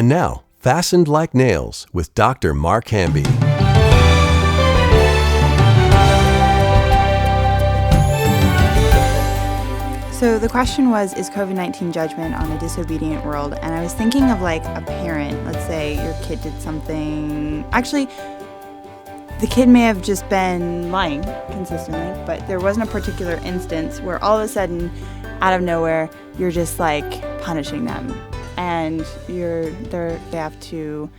And now, Fastened Like Nails with Dr. Mark Hamby. So the question was, is COVID-19 judgment on a disobedient world? And I was thinking of like a parent. Let's say your kid did something. Actually, the kid may have just been lying consistently, but there wasn't a particular instance where all of a sudden, out of nowhere, you're just like punishing them. And they have to,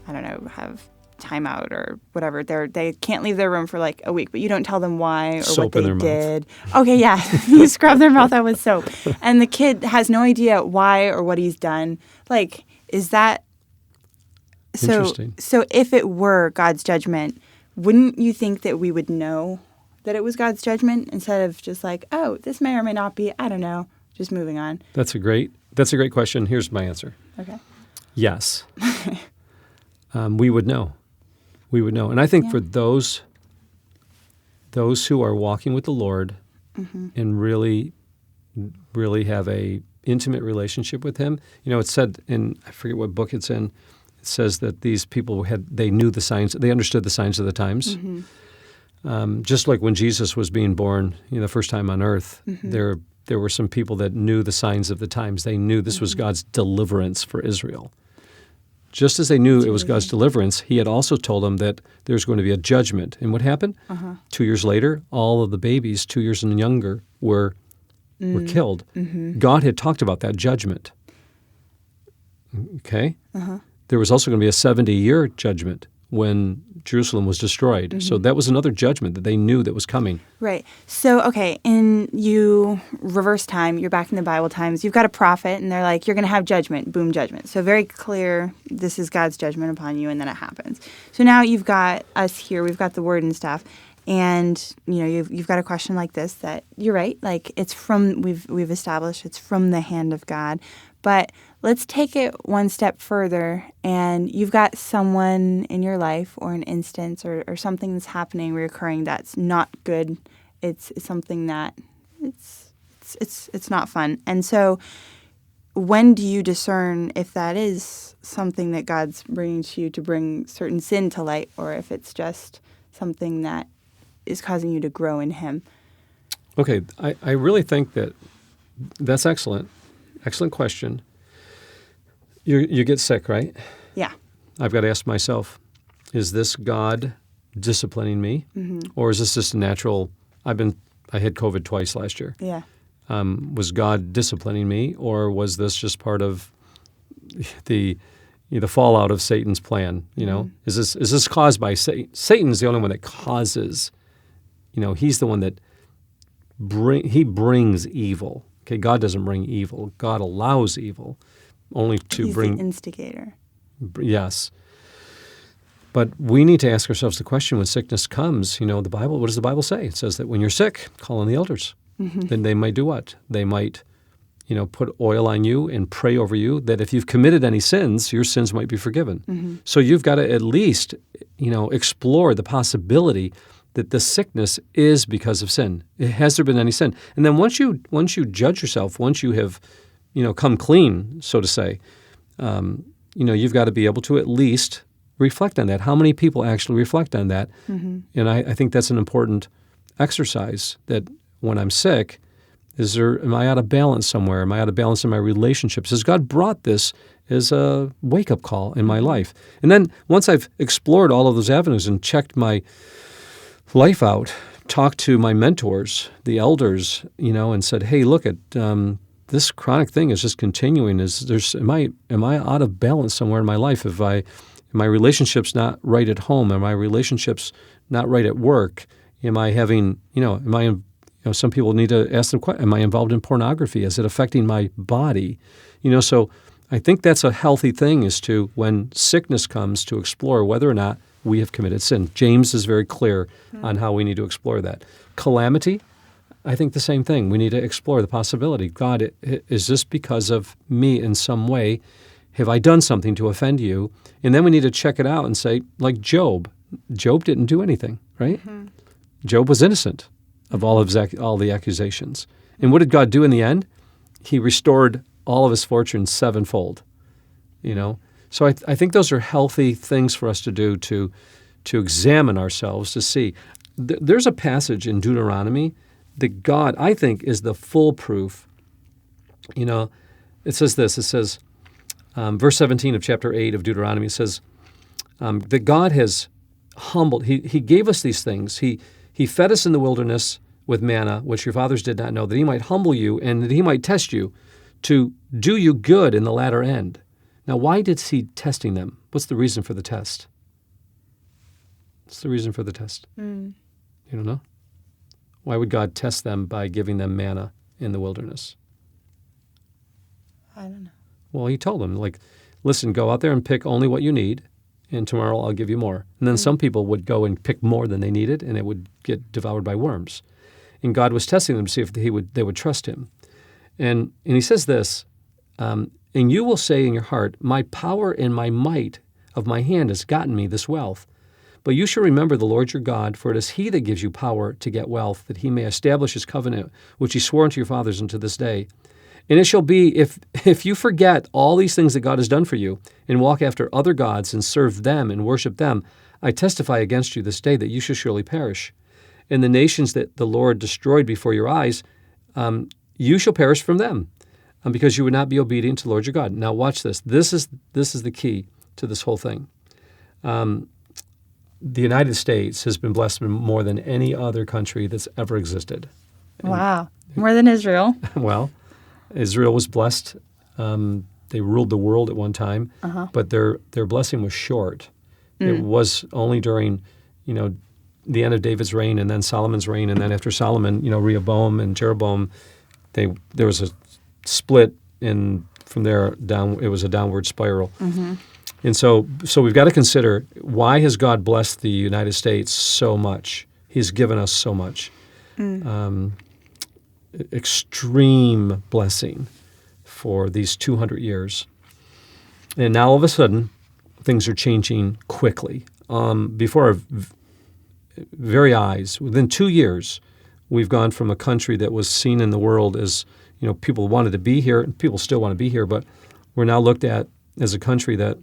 I don't know, have timeout or whatever. They can't leave their room for like a week, but you don't tell them why or soap what they in their did. Okay, yeah, you scrub their mouth out with soap, and the kid has no idea why or what he's done. Like, is that so? Interesting. So if it were God's judgment, wouldn't you think that we would know that it was God's judgment instead of just like, oh, this may or may not be? I don't know. Just moving on. That's a great question. Here's my answer. Okay. Yes. We would know. We would know. And I think for those who are walking with the Lord and really, really have a intimate relationship with Him, it's said in, I forget what book it's in, it says that these people they knew the signs, they understood the signs of the times. Just like when Jesus was being born, the first time on earth, there were some people that knew the signs of the times. They knew this was God's deliverance for Israel. Just as they knew it was God's deliverance, He had also told them that there's going to be a judgment. And what happened? 2 years later, all of the babies 2 years and younger were killed. God had talked about that judgment. Okay? There was also going to be a 70-year judgment when Jerusalem was destroyed. So that was another judgment that they knew that was coming. Right. So, okay, you reverse time, you're back in the Bible times, you've got a prophet, and they're like, you're going to have judgment, boom, judgment. So very clear, this is God's judgment upon you, and then it happens. So now you've got us here, we've got the word and stuff, and you've got a question like this that, you're right, like we've established it's from the hand of God. But let's take it one step further, and you've got someone in your life or an instance or something that's happening, reoccurring, that's not good. It's something that it's not fun. And so when do you discern if that is something that God's bringing to you to bring certain sin to light, or if it's just something that is causing you to grow in Him? Okay, I really think that's excellent. Excellent question. You get sick, right? Yeah. I've got to ask myself, is this God disciplining me? Or is this just a natural, I had COVID twice last year. Yeah. Was God disciplining me, or was this just part of the fallout of Satan's plan? Is this caused by Satan? Satan's the only one that causes, he's the one that he brings evil. Okay, God doesn't bring evil. God allows evil only to He's bring... the instigator. Yes. But we need to ask ourselves the question when sickness comes, the Bible, what does the Bible say? It says that when you're sick, call on the elders. Then they might do what? They might, put oil on you and pray over you that if you've committed any sins, your sins might be forgiven. So you've got to at least, explore the possibility that the sickness is because of sin. Has there been any sin? And then once you judge yourself, once you have, come clean, so to say, you've got to be able to at least reflect on that. How many people actually reflect on that? And I think that's an important exercise, that when I'm sick, am I out of balance somewhere? Am I out of balance in my relationships? Has God brought this as a wake-up call in my life? And then once I've explored all of those avenues and checked my life out, talked to my mentors, the elders, and said, hey, look at this chronic thing is just continuing. Am I out of balance somewhere in my life? Are my relationships not right at home? Are my relationships not right at work? Am I having, some people need to ask them, am I involved in pornography? Is it affecting my body? So I think that's a healthy thing, is to, when sickness comes, to explore whether or not we have committed sin. James is very clear on how we need to explore that. Calamity, I think the same thing. We need to explore the possibility. God, is this because of me in some way? Have I done something to offend you? And then we need to check it out and say, like Job. Job didn't do anything, right? Job was innocent of all the accusations. And what did God do in the end? He restored all of his fortune sevenfold, So I think those are healthy things for us to do to examine ourselves, to see. There's a passage in Deuteronomy that God, I think, is the full proof. It says this. It says, verse 17 of chapter 8 of Deuteronomy, it says that God has humbled. He gave us these things. He fed us in the wilderness with manna, which your fathers did not know, that he might humble you and that he might test you to do you good in the latter end. Now, why is he testing them? What's the reason for the test? What's the reason for the test? You don't know? Why would God test them by giving them manna in the wilderness? I don't know. Well, he told them, listen, go out there and pick only what you need, and tomorrow I'll give you more. And then some people would go and pick more than they needed, and it would get devoured by worms. And God was testing them to see if they would trust him. And he says this, and you will say in your heart, my power and my might of my hand has gotten me this wealth. But you shall remember the Lord your God, for it is he that gives you power to get wealth, that he may establish his covenant, which he swore unto your fathers unto this day. And it shall be, if you forget all these things that God has done for you, and walk after other gods, and serve them, and worship them, I testify against you this day that you shall surely perish. And the nations that the Lord destroyed before your eyes, you shall perish from them, because you would not be obedient to the Lord your God. Now watch this. This is the key to this whole thing. The United States has been blessed more than any other country that's ever existed. Wow. More than Israel. Well, Israel was blessed. They ruled the world at one time, but their blessing was short. It was only during, the end of David's reign and then Solomon's reign, and then after Solomon, Rehoboam and Jeroboam, there was a split from there down. It was a downward spiral. And so we've got to consider, why has God blessed the United States so much? He's given us so much. Extreme blessing for these 200 years. And now all of a sudden, things are changing quickly. Before our very eyes, within 2 years, we've gone from a country that was seen in the world as, people wanted to be here, and people still want to be here, but we're now looked at as a country that,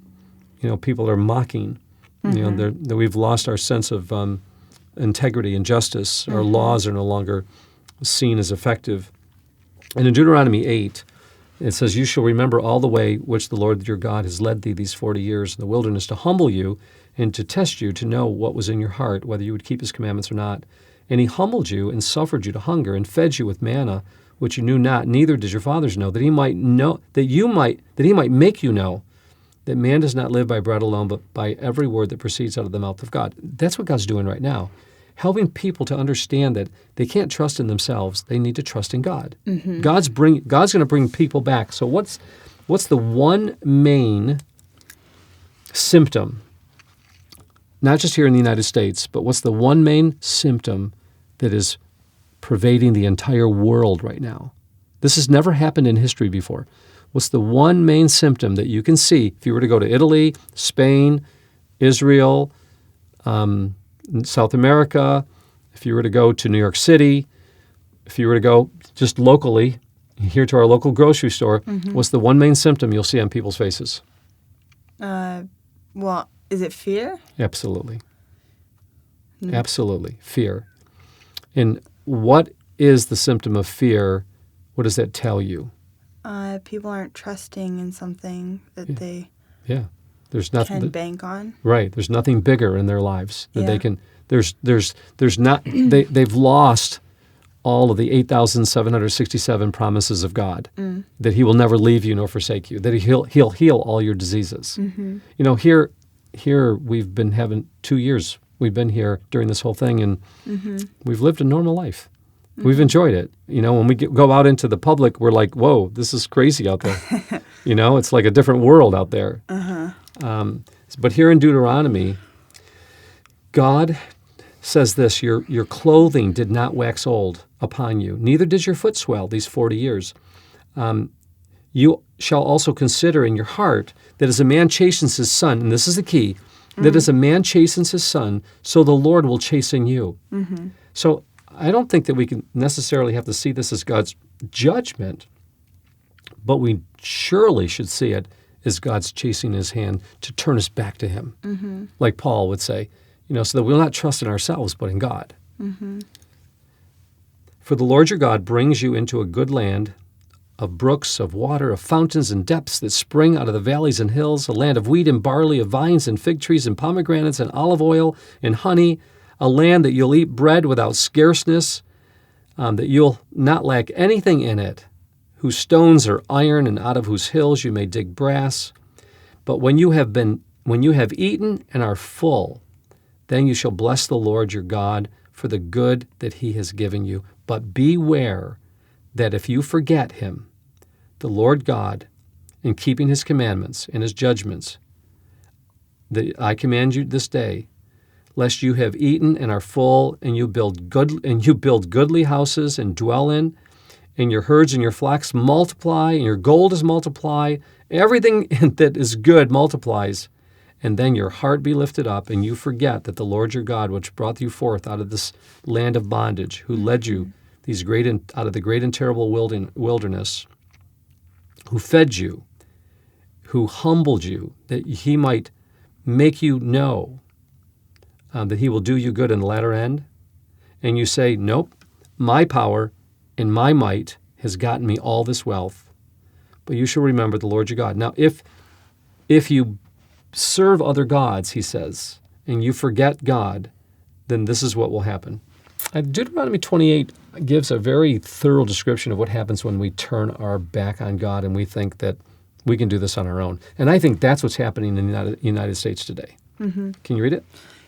people are mocking. That we've lost our sense of integrity and justice. Our laws are no longer seen as effective. And in Deuteronomy 8, it says, you shall remember all the way which the Lord your God has led thee these 40 years in the wilderness to humble you and to test you to know what was in your heart, whether you would keep his commandments or not. And he humbled you and suffered you to hunger and fed you with manna, which you knew not, neither did your fathers know, that he might make you know that man does not live by bread alone, but by every word that proceeds out of the mouth of God. That's what God's doing right now, helping people to understand that they can't trust in themselves; they need to trust in God. God's going to bring people back. So what's the one main symptom? Not just here in the United States, but what's the one main symptom that is pervading the entire world right now? This has never happened in history before. What's the one main symptom that you can see if you were to go to Italy, Spain, Israel, South America, if you were to go to New York City, if you were to go just locally, here to our local grocery store, what's the one main symptom you'll see on people's faces? Well, is it fear? Absolutely. Absolutely. Fear. And what is the symptom of fear? What does that tell you? People aren't trusting in something that they There's nothing can bank on. Right. There's nothing bigger in their lives that they can. There's not. They've lost all of the 8,767 promises of God, that he will never leave you nor forsake you, that he'll heal all your diseases. Here we've been having 2 years. We've been here during this whole thing, and we've lived a normal life. We've enjoyed it. When we go out into the public, we're like, whoa, this is crazy out there. It's like a different world out there. But here in Deuteronomy, God says this, your clothing did not wax old upon you, neither did your foot swell these 40 years. You shall also consider in your heart that as a man chastens his son, and this is the key, that as a man chastens his son, so the Lord will chasten you. So I don't think that we can necessarily have to see this as God's judgment, but we surely should see it is God's chasing his hand to turn us back to him. Like Paul would say, so that we'll not trust in ourselves, but in God. For the Lord your God brings you into a good land of brooks, of water, of fountains and depths that spring out of the valleys and hills, a land of wheat and barley, of vines and fig trees and pomegranates and olive oil and honey, a land that you'll eat bread without scarceness, that you'll not lack anything in it, whose stones are iron and out of whose hills you may dig brass. But when you have eaten and are full, then you shall bless the Lord your God for the good that he has given you. But beware that if you forget him, the Lord God, in keeping his commandments and his judgments that I command you this day, lest you have eaten and are full, and you build goodly houses and dwell in, and your herds and your flocks multiply, and your gold is multiplied, everything that is good multiplies, and then your heart be lifted up, and you forget that the Lord your God, which brought you forth out of this land of bondage, who led you out of the great and terrible wilderness, who fed you, who humbled you, that he might make you know that he will do you good in the latter end. And you say, nope, my power and my might has gotten me all this wealth. But you shall remember the Lord your God. Now, if you serve other gods, he says, and you forget God, then this is what will happen. Deuteronomy 28 gives a very thorough description of what happens when we turn our back on God and we think that we can do this on our own. And I think that's what's happening in the United States today. Can you read it?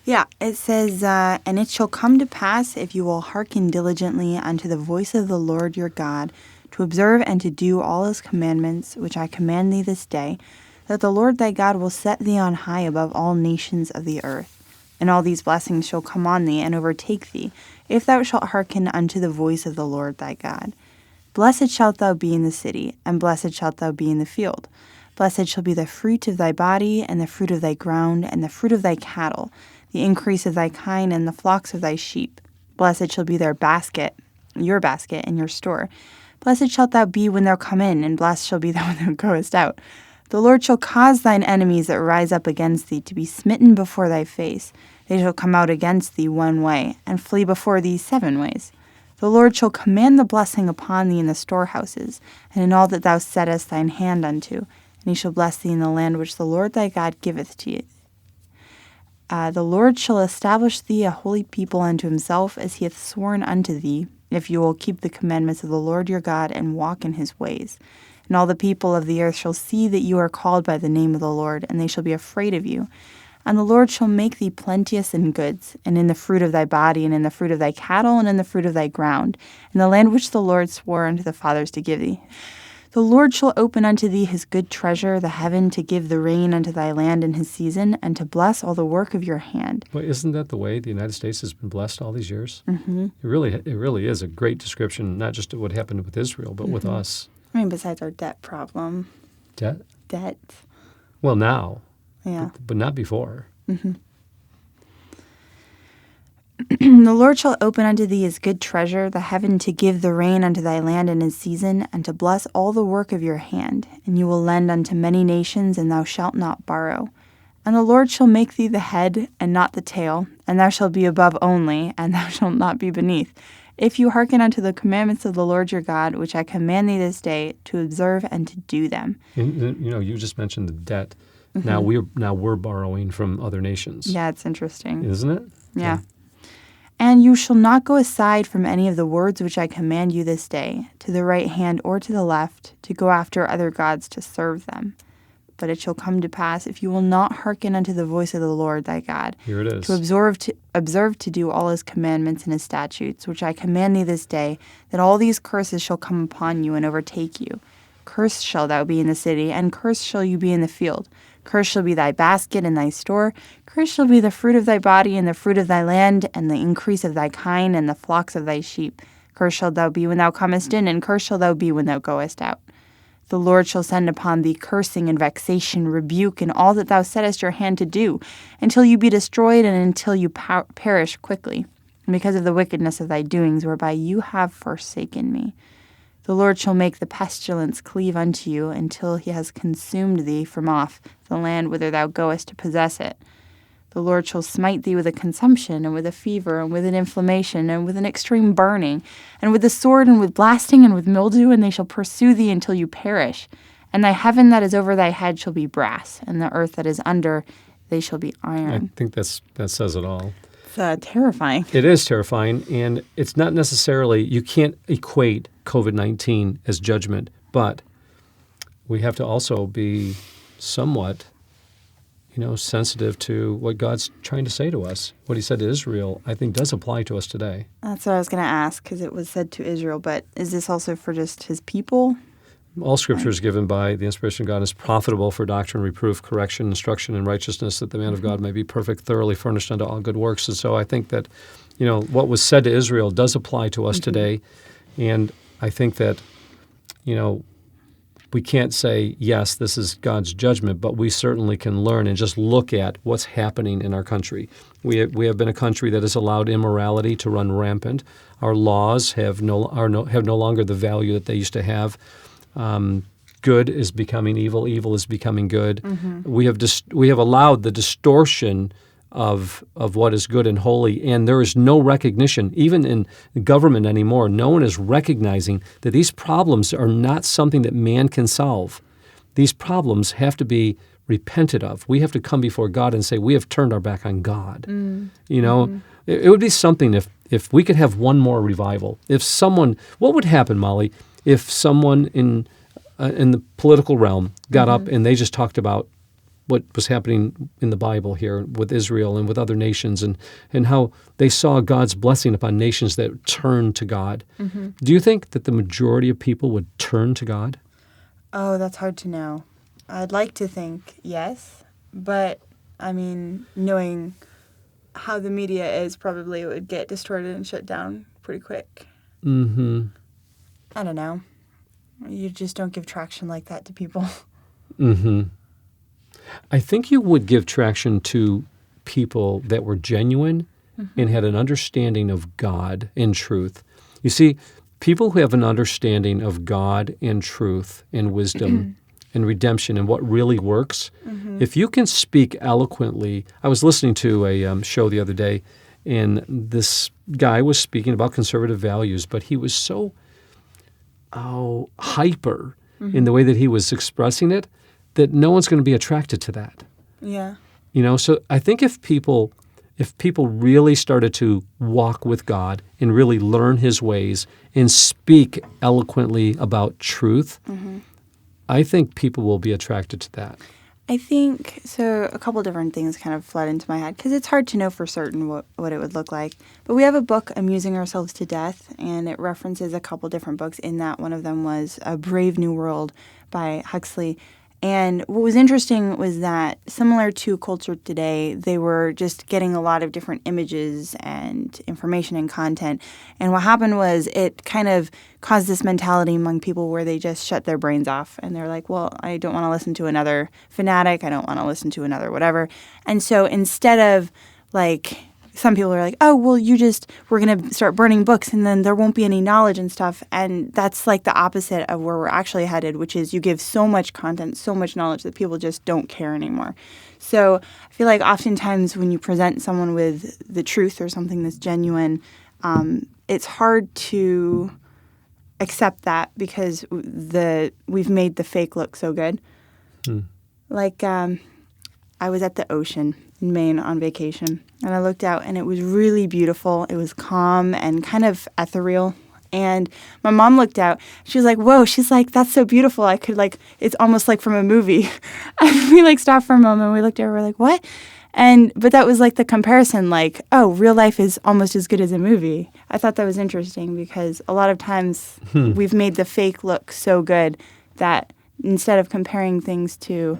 Yeah, it says, and it shall come to pass, if you will hearken diligently unto the voice of the Lord your God, to observe and to do all his commandments, which I command thee this day, that the Lord thy God will set thee on high above all nations of the earth. And all these blessings shall come on thee and overtake thee, if thou shalt hearken unto the voice of the Lord thy God. Blessed shalt thou be in the city, and blessed shalt thou be in the field. Blessed shall be the fruit of thy body, and the fruit of thy ground, and the fruit of thy cattle, the increase of thy kine, and the flocks of thy sheep. Blessed shall be their basket, your basket, and your store. Blessed shalt thou be when thou come in, and blessed shall be thou when thou goest out. The Lord shall cause thine enemies that rise up against thee to be smitten before thy face. They shall come out against thee one way, and flee before thee 7 ways. The Lord shall command the blessing upon thee in the storehouses, and in all that thou settest thine hand unto, and he shall bless thee in the land which the Lord thy God giveth to you. The Lord shall establish thee a holy people unto himself, as he hath sworn unto thee, if you will keep the commandments of the Lord your God, and walk in his ways. And all the people of the earth shall see that you are called by the name of the Lord, and they shall be afraid of you. And the Lord shall make thee plenteous in goods, and in the fruit of thy body, and in the fruit of thy cattle, and in the fruit of thy ground, in the land which the Lord swore unto the fathers to give thee. The Lord shall open unto thee his good treasure, the heaven, to give the rain unto thy land in his season, and to bless all the work of your hand. Well, isn't that the way the United States has been blessed all these years? Mm-hmm. It really is a great description, not just of what happened with Israel, but with us. I mean, besides our debt problem. Debt? Debt. Well, now. Yeah. But not before. Mm-hmm. The Lord shall open unto thee his good treasure, the heaven, to give the rain unto thy land in his season, and to bless all the work of your hand. And you will lend unto many nations, and thou shalt not borrow. And the Lord shall make thee the head, and not the tail, and thou shalt be above only, and thou shalt not be beneath, if you hearken unto the commandments of the Lord your God, which I command thee this day, to observe and to do them. You just mentioned the debt. Mm-hmm. Now we're borrowing from other nations. Yeah, it's interesting. Isn't it? Yeah. And you shall not go aside from any of the words which I command you this day, to the right hand or to the left, to go after other gods to serve them. But it shall come to pass, if you will not hearken unto the voice of the Lord thy God, here it is, to observe to do all his commandments and his statutes, which I command thee this day, that all these curses shall come upon you and overtake you. Cursed shall thou be in the city, and cursed shall you be in the field. Cursed shall be thy basket and thy store. Cursed shall be the fruit of thy body, and the fruit of thy land, and the increase of thy kine, and the flocks of thy sheep. Cursed shalt thou be when thou comest in, and cursed shalt thou be when thou goest out. The Lord shall send upon thee cursing and vexation, rebuke, and all that thou settest your hand to do, until you be destroyed, and until you perish quickly, because of the wickedness of thy doings, whereby you have forsaken me. The Lord shall make the pestilence cleave unto you until he has consumed thee from off the land whither thou goest to possess it. The Lord shall smite thee with a consumption, and with a fever, and with an inflammation, and with an extreme burning, and with the sword, and with blasting, and with mildew, and they shall pursue thee until you perish. And thy heaven that is over thy head shall be brass, and the earth that is under they shall be iron. I think that says it all. It's terrifying. It is terrifying, and it's not necessarily, you can't equate COVID-19 as judgment, but we have to also be somewhat sensitive to what God's trying to say to us. What he said to Israel, I think, does apply to us today. That's what I was going to ask, because it was said to Israel, but is this also for just his people? All Scripture is given by the inspiration of God, is profitable for doctrine, reproof, correction, instruction, and righteousness, that the man of God may be perfect, thoroughly furnished unto all good works. And so I think that, what was said to Israel does apply to us today. And I think that, we can't say, yes, this is God's judgment, but we certainly can learn and just look at what's happening in our country. We have been a country that has allowed immorality to run rampant. Our laws have no longer the value that they used to have. Good is becoming evil. Evil is becoming good. We have allowed the distortion of what is good and holy, and there is no recognition, even in government anymore. No one is recognizing that these problems are not something that man can solve. These problems have to be repented of. We have to come before God and say, we have turned our back on God. It would be something if we could have one more revival. What would happen, Molly, if someone in the political realm got up and they just talked about what was happening in the Bible here with Israel and with other nations, and how they saw God's blessing upon nations that turned to God. Do you think that the majority of people would turn to God? Oh, that's hard to know. I'd like to think yes, but knowing how the media is, probably it would get distorted and shut down pretty quick. I don't know. You just don't give traction like that to people. I think you would give traction to people that were genuine and had an understanding of God and truth. You see, people who have an understanding of God and truth and wisdom and redemption and what really works, if you can speak eloquently. I was listening to a show the other day, and this guy was speaking about conservative values, but he was so hyper in the way that he was expressing it, that no one's going to be attracted to that. Yeah. So I think if people really started to walk with God and really learn his ways and speak eloquently about truth, I think people will be attracted to that. I think, so a couple different things kind of flood into my head, because it's hard to know for certain what it would look like. But we have a book, Amusing Ourselves to Death, and it references a couple different books in that. One of them was A Brave New World by Huxley. And what was interesting was that, similar to culture today, they were just getting a lot of different images and information and content. And what happened was it kind of caused this mentality among people where they just shut their brains off. And they're like, well, I don't want to listen to another fanatic. I don't want to listen to another whatever. And so instead of some people are like, oh, well, we're going to start burning books and then there won't be any knowledge and stuff. And that's like the opposite of where we're actually headed, which is you give so much content, so much knowledge that people just don't care anymore. So I feel like oftentimes when you present someone with the truth or something that's genuine, it's hard to accept that because we've made the fake look so good. I was at the ocean in Maine on vacation, and I looked out, and it was really beautiful. It was calm and kind of ethereal. And my mom looked out. She was like, whoa. She's like, that's so beautiful. I could it's almost like from a movie. And we stopped for a moment. We looked over, we're like, what? But that was the comparison, oh, real life is almost as good as a movie. I thought that was interesting because a lot of times we've made the fake look so good that instead of comparing things to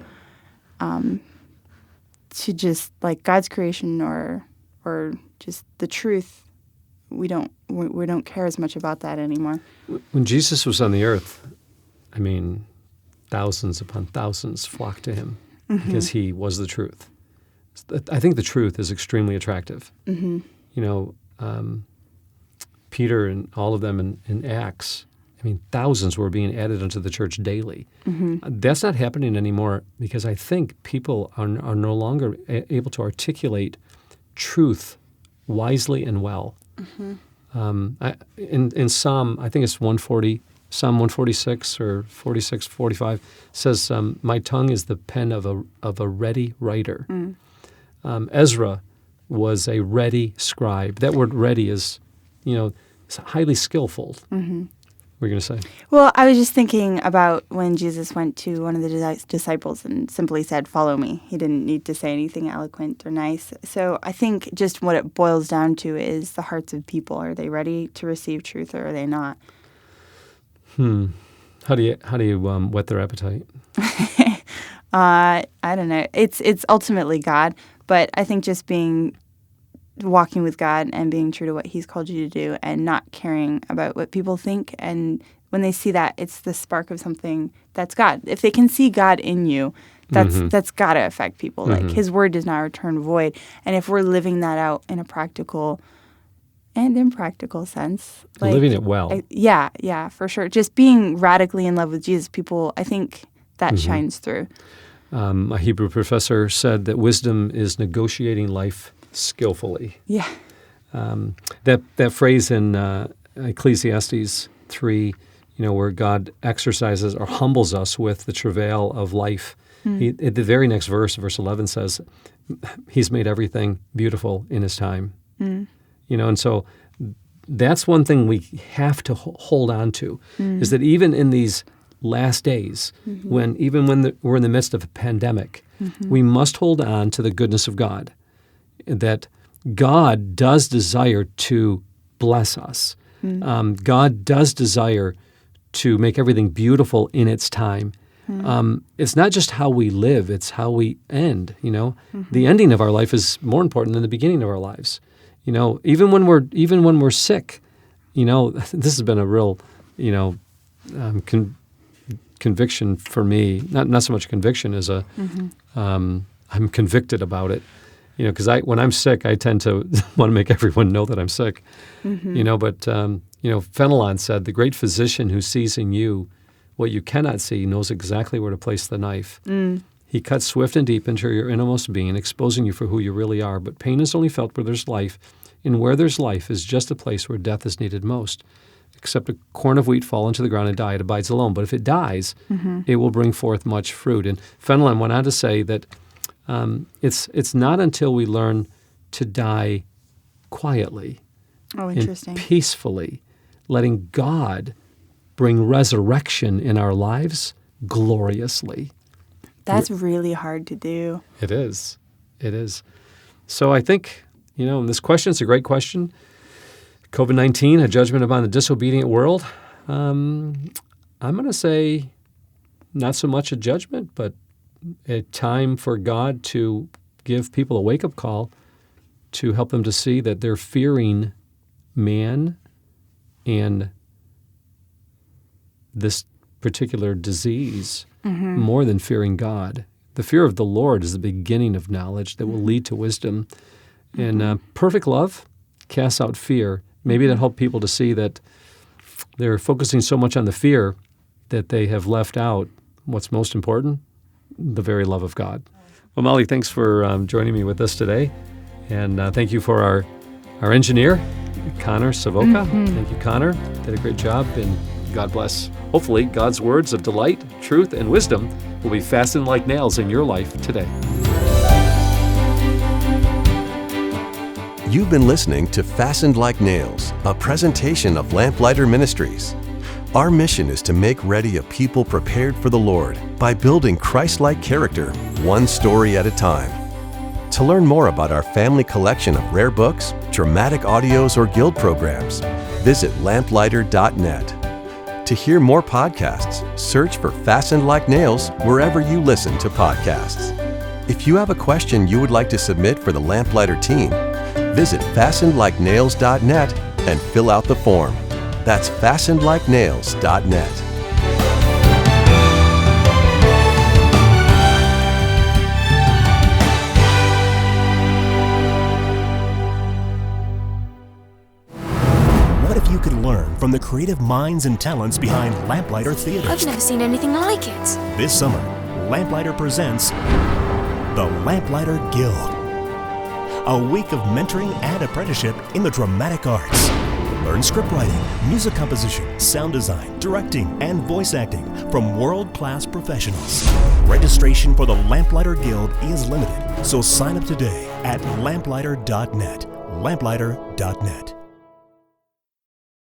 just God's creation or just the truth, we don't care as much about that anymore. When Jesus was on the earth, thousands upon thousands flocked to him because he was the truth. I think the truth is extremely attractive. Peter and all of them in Acts, I mean, thousands were being added unto the church daily. That's not happening anymore because I think people are no longer able to articulate truth wisely and well. In Psalm, I think it's Psalm 146 or 46, 45, says, my tongue is the pen of a ready writer. Ezra was a ready scribe. That word ready is, highly skillful. What are you going to say? Well, I was just thinking about when Jesus went to one of the disciples and simply said, "Follow me." He didn't need to say anything eloquent or nice. So I think just what it boils down to is the hearts of people. Are they ready to receive truth or are they not? How do you whet their appetite? I don't know. It's ultimately God, but I think just walking with God and being true to what He's called you to do and not caring about what people think. And when they see that, it's the spark of something that's God. If they can see God in you, that's got to affect people. Like His word does not return void. And if we're living that out in a practical and impractical sense. Living it well. Yeah, for sure. Just being radically in love with Jesus, people, I think that shines through. A Hebrew professor said that wisdom is negotiating life skillfully. Yeah. That phrase in Ecclesiastes 3, where God exercises or humbles us with the travail of life. At the very next verse 11 says, He's made everything beautiful in His time. And so that's one thing we have to hold on to, is that even in these last days, when we're in the midst of a pandemic, we must hold on to the goodness of God, that God does desire to bless us. God does desire to make everything beautiful in its time. It's not just how we live, it's how we end, The ending of our life is more important than the beginning of our lives. Even when we're sick, this has been a real, conviction for me. Not so much conviction as I'm convicted about it. Because when I'm sick, I tend to want to make everyone know that I'm sick. But Fenelon said, "The great physician who sees in you what you cannot see knows exactly where to place the knife. He cuts swift and deep into your innermost being, exposing you for who you really are. But pain is only felt where there's life, and where there's life is just a place where death is needed most. Except a corn of wheat fall into the ground and die, it abides alone. But if it dies, it will bring forth much fruit." And Fenelon went on to say that it's not until we learn to die quietly and peacefully, letting God bring resurrection in our lives gloriously. That's really hard to do. It is. So I think, this question is a great question. COVID-19, a judgment upon the disobedient world. I'm going to say not so much a judgment, but a time for God to give people a wake-up call to help them to see that they're fearing man and this particular disease more than fearing God. The fear of the Lord is the beginning of knowledge that will lead to wisdom. And perfect love casts out fear. Maybe that'll help people to see that they're focusing so much on the fear that they have left out what's most important, the very love of God. Well, Molly, thanks for joining me with us today. And thank you for our engineer, Connor Savoca. Thank you, Connor. Did a great job, and God bless. Hopefully, God's words of delight, truth, and wisdom will be fastened like nails in your life today. You've been listening to Fastened Like Nails, a presentation of Lamplighter Ministries. Our mission is to make ready a people prepared for the Lord by building Christlike character, one story at a time. To learn more about our family collection of rare books, dramatic audios, or guild programs, visit lamplighter.net. To hear more podcasts, search for Fastened Like Nails wherever you listen to podcasts. If you have a question you would like to submit for the Lamplighter team, visit fastenedlikenails.net and fill out the form. That's fastenedlikenails.net. could learn from the creative minds and talents behind Lamplighter Theater. I've never seen anything like it. This summer, Lamplighter presents the Lamplighter Guild. A week of mentoring and apprenticeship in the dramatic arts. Learn scriptwriting, music composition, sound design, directing, and voice acting from world-class professionals. Registration for the Lamplighter Guild is limited, so sign up today at lamplighter.net. Lamplighter.net.